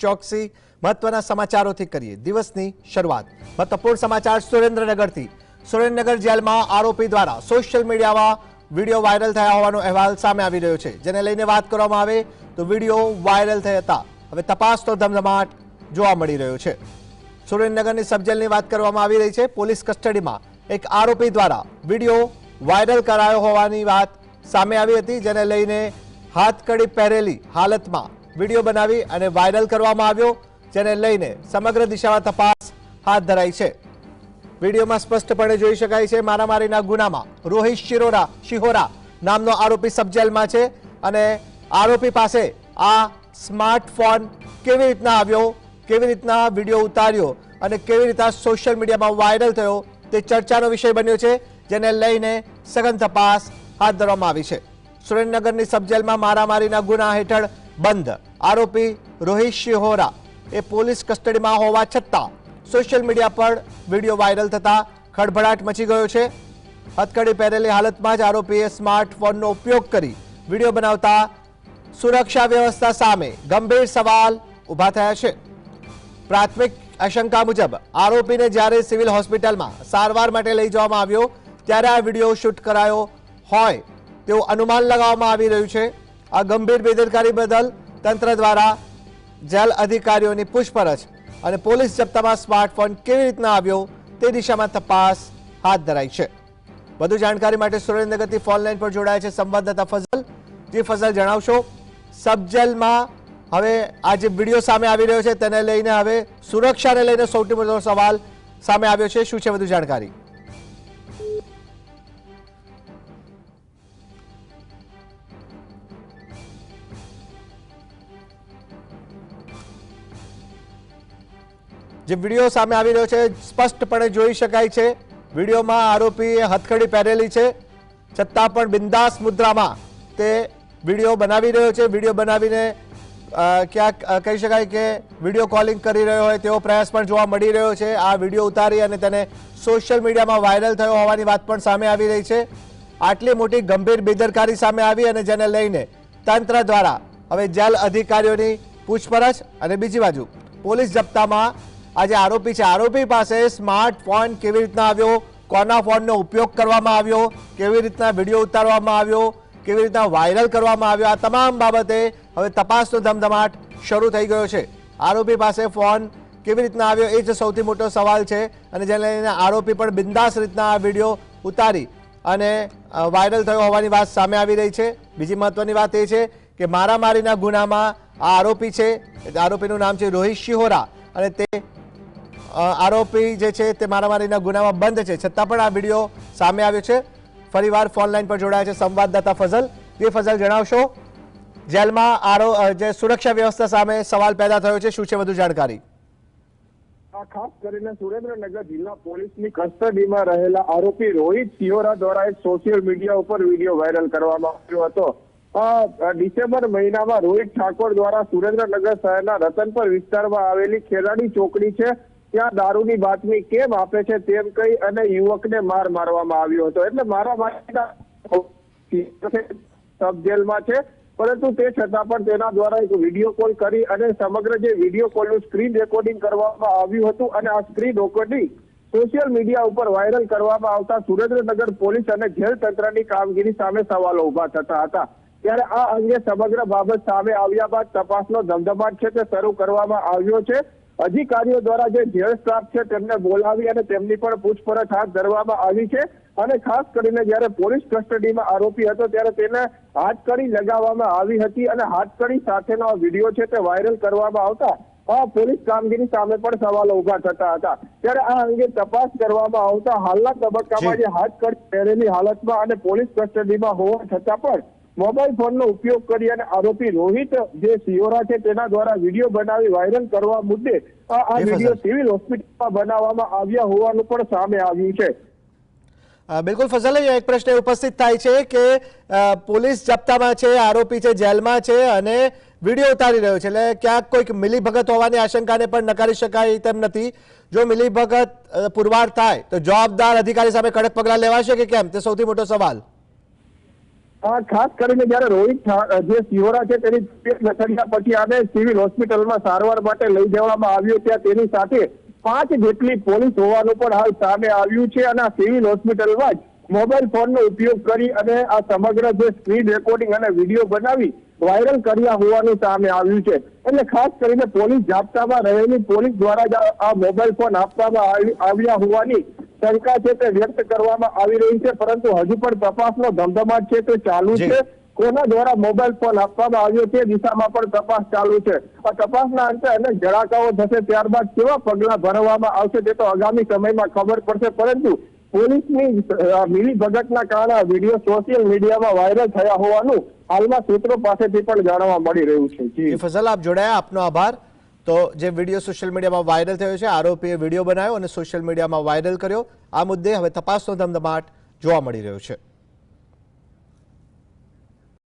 ચોકસી મહત્વના સમાચારોથી કરીએ દિવસની શરૂઆત। મહત્વપૂર્ણ સમાચાર સુરેન્દ્રનગરથી। સુરેન્દ્રનગર જેલમાં આરોપી દ્વારા સોશિયલ મીડિયામાં વીડિયો વાયરલ થયા હોવાનો અહેવાલ સામે આવી રહ્યો છે, જેને લઈને વાત કરવામાં આવે તો વીડિયો વાયરલ થયા હતા હવે તપાસનો ધમધમાટ જોવા મળી રહ્યો છે। સુરેન્દ્રનગરની સબજેલની વાત કરવામાં આવી રહી છે। પોલીસ કસ્ટડીમાં એક આરોપી દ્વારા વીડિયો વાયરલ કરાયો હોવાની વાત સામે આવી હતી, જેને લઈને હાથકડી પહેરેલી હાલતમાં વીડિયો બનાવી અને વાયરલ કરવામાં આવ્યો, જેને લઈને સમગ્ર દિશામાં તપાસ હાથ ધરાઈ છે। વીડિયોમાં સ્પષ્ટપણે જોઈ શકાય છે મારામારીના ગુનામાં રોહિત શિહોરા નામનો આરોપી સબજેલમાં છે અને આરોપી પાસે આ સ્માર્ટફોન કેવી રીતના આવ્યો, કેવી રીતના વીડિયો ઉતાર્યો અને કેવી રીતના સોશિયલ મીડિયામાં વાયરલ થયો તે ચર્ચાનો વિષય બન્યો છે, જેને લઈને સઘન તપાસ હાથ ધરવામાં આવી છે। સુરેન્દ્રનગરની સબજેલમાં મારામારીના ગુના હેઠળ બંધ આરોપી રોહિત શિહોરા એ પોલીસ કસ્ટડીમાં હોવા છતાં સોશિયલ મીડિયા પર વીડિયો વાયરલ થતા ખળભળાટ મચી ગયો છે। હથકડી પહેરેલી હાલતમાં જ આરોપીએ સ્માર્ટફોનનો ઉપયોગ કરી વીડિયો બનાવતા સુરક્ષા વ્યવસ્થા સામે ગંભીર સવાલ ઊભા થયા છે। પ્રાથમિક આશંકા મુજબ આરોપીને જ્યારે સિવિલ હોસ્પિટલમાં સારવાર માટે લઈ જવામાં આવ્યો ત્યારે આ વીડિયો શૂટ કરાયો હોય તેવું અનુમાન લગાવવામાં આવી રહ્યું છે। આ ગંભીર બેદરકારી બદલ તંત્ર દ્વારા જેલ અધિકારીઓની પૂછપરછ અને પોલીસ જપ્તામાં સ્માર્ટફોન કેવી રીતના આવ્યો તે દિશામાં તપાસ હાથ ધરાઈ છે। વધુ જાણકારી માટે સુરેન્દ્રનગરથી ફોન લાઈન પર જોડાયા છે સંવાદદાતા ફઝલ। જી ફઝલ, જણાવશો સબજેલમાં હવે આ જે વિડીયો સામે આવી રહ્યો છે તેને લઈને હવે સુરક્ષાને લઈને સૌથી મોટો સવાલ સામે આવ્યો છે, શું છે વધુ જાણકારી? જે વિડીયો સામે આવી રહ્યો છે સ્પષ્ટપણે જોઈ શકાય છે વિડીયોમાં આરોપીએ હથકડી પહેરેલી છે છતાં પણ બિંદાસ મુદ્રામાં તે વિડીયો બનાવી રહ્યો છે। વિડીયો બનાવીને ક્યાંક કહી શકાય કે વિડીયો કોલિંગ કરી રહ્યો હોય તેવો પ્રયાસ પણ જોવા મળી રહ્યો છે। આ વિડીયો ઉતારી અને તેને સોશિયલ મીડિયામાં વાયરલ થયો હોવાની વાત પણ સામે આવી રહી છે। આટલી મોટી ગંભીર બેદરકારી સામે આવી અને જેને લઈને તંત્ર દ્વારા હવે જેલ અધિકારીઓની પૂછપરછ અને બીજી બાજુ પોલીસ જપ્તામાં आज आरोपी है आरोपी पास स्मार्टफोन केवी रीतना आव्यो, कोना फोन उपयोग करवामां आव्यो, केवी रीतना विडियो उतारवामां आव्यो, केवी रीतना वायरल करवामां आव्यो, आ तमाम बाबते हवे तपासनो धमधमाट शरू थई गयो छे। आरोपी पास फोन केवी रीतना आव्यो ए ज सौथी मोटो सवाल छे अने जेने लईने आरोपी पण बिंदास रीतना आ विडियो उतारी अने वायरल थयो होवानी वात सामे आवी रही छे। बीजी महत्वनी वात ए छे के मारामारीना गुनामां आ आरोपी छे, आरोपीनुं नाम छे रोहित शिहोरा अने ते आरोपी जे छे ते मारामारीना गुनामां बंध छे छतां पण आ विडियो सामे आव्यो छे। फरीवार फोन लाइन पर जोड़ाया छे संवाददाता फजल। जे फजल, जणावशो जेलमां जे सुरक्षा व्यवस्था सामे सवाल पैदा थयो छे, शुं छे वधु जाणकारी? खास करीने सुरेन्द्रनगर जिला पोलीसनी कस्टडीमां रहेला आरोपी रोहित शिहोरा द्वारा एक सोशियल मीडिया पर वीडियो वायरल करवामां આવ્યો હતો। डिसेम्बर महीनामां रोहित ठाकोर द्वारा सुरेन्द्रनगर शहरना रतनपुर विस्तारमां आवेली खेराड़ी चौकड़ी छे ત્યાં દારૂની બાતમી કેમ આપે છે તેમ કહી અને યુવકને માર મારવામાં આવ્યો હતો। એટલે મારામારીના સબ જેલમાં છે, પરંતુ તે છતાં પણ તેના દ્વારા એક વિડીયો કોલ કરી અને સમગ્ર જે વિડીયો કોલનું સ્ક્રીન રેકોર્ડિંગ કરવામાં આવ્યું હતું અને આ સ્ક્રીન રેકોર્ડિંગ સોશિયલ મીડિયા ઉપર વાયરલ કરવામાં આવતા સુરેન્દ્રનગર પોલીસ અને જેલ તંત્રની કામગીરી સામે સવાલો ઉભા થતા હતા। ત્યારે આ અંગે સમગ્ર બાબત સામે આવ્યા બાદ તપાસનો ધમધમાટ છે તે શરૂ કરવામાં આવ્યો છે। અધિકારીઓ દ્વારા જે જેલ સ્ટાફ છે તેમને બોલાવી અને તેમની પણ પૂછપરછ હાથ ધરવામાં આવી છે અને ખાસ કરીને જ્યારે પોલીસ કસ્ટડીમાં આરોપી હતો ત્યારે તેને હાથકડી લગાવવામાં આવી હતી અને હાથકડી સાથેનો વિડીયો છે તે વાયરલ કરવામાં આવતા પોલીસ કામગીરી સામે પણ સવાલો ઉભા થતા હતા। ત્યારે આ અંગે તપાસ કરવામાં આવતા હાલના તબક્કામાં જે હાથકડી પહેરેલી હાલતમાં અને પોલીસ કસ્ટડીમાં હોવા છતાં પણ मोबाइल फोन उपयोग करी आरोपी रोहित जे शिहोरा है तेना द्वारा वीडियो बनावी वायरल करवा मुद्दे आ वीडियो सिविल होस्पिटल में बनावामां आव्या होवानुं पण सामे आव्युं छे। बिल्कुल फजल, एक प्रश्न उपस्थित थाय छे के पोलीस जप्तामां छे, आरोपी छे जेलमां छे अने वीडियो उतारी रह्यो छे, એટલે ક્યાંક કોઈક મિલીભગત હોવાની આશંકાને પણ નકારી શકાય તેમ નથી। જો મિલીભગત પુરવાર થાય તો જવાબદાર અધિકારી સામે કડક પગલાં લેવાશે કે કેમ, તે સૌથી મોટો સવાલ। ખાસ કરીને જયારે રોહિત જે સિહોરા છે તેની તબિયત લથડ્યા પછી આને સિવિલ હોસ્પિટલમાં સારવાર માટે લઈ જવામાં આવ્યો, ત્યાં તેની સાથે 5 જેટલી પોલીસ હોવાનું પણ હાલ સામે આવ્યું છે અને આ સિવિલ હોસ્પિટલમાં જ મોબાઈલ ફોનનો ઉપયોગ કરી અને આ સમગ્ર જે સ્ક્રીન રેકોર્ડિંગ અને વિડીયો બનાવી વાયરલ કર્યા હોવાનું સામે આવ્યું છે. એટલે ખાસ કરીને પોલીસ જાપ્તામાં રહેલી પોલીસ દ્વારા જ આ મોબાઈલ ફોન આપવામાં આવ્યા હોવાની શંકા છે તે વ્યક્ત કરવામાં આવી રહી છે, પરંતુ હજુ પણ તપાસનો ધમધમાટ છે તે ચાલુ છે. કોના દ્વારા મોબાઈલ ફોન આપવામાં આવ્યો તે દિશામાં પણ તપાસ ચાલુ છે. આ તપાસના અંતે અનેક જણાકાઓ થશે, ત્યારબાદ કેવા પગલા ભરવામાં આવશે તે તો આગામી સમયમાં ખબર પડશે, પરંતુ પોલીસની મિલીભગતના કારણે આ વિડીયો સોશિયલ મીડિયામાં વાયરલ થયા હોવાનું હાલમાં સૂત્રો પાસેથી પણ જાણવા મળી રહ્યું છે. જી ફઝલ, આપ જોડાયા, આપનો આભાર. તો જે વિડીયો સોશિયલ મીડિયામાં વાયરલ થયો છે, આરોપીએ વિડીયો બનાવ્યો અને સોશિયલ મીડિયામાં વાયરલ કર્યો, આ મુદ્દે હવે તપાસનો ધમધમાટ જોવા મળી રહ્યો છે.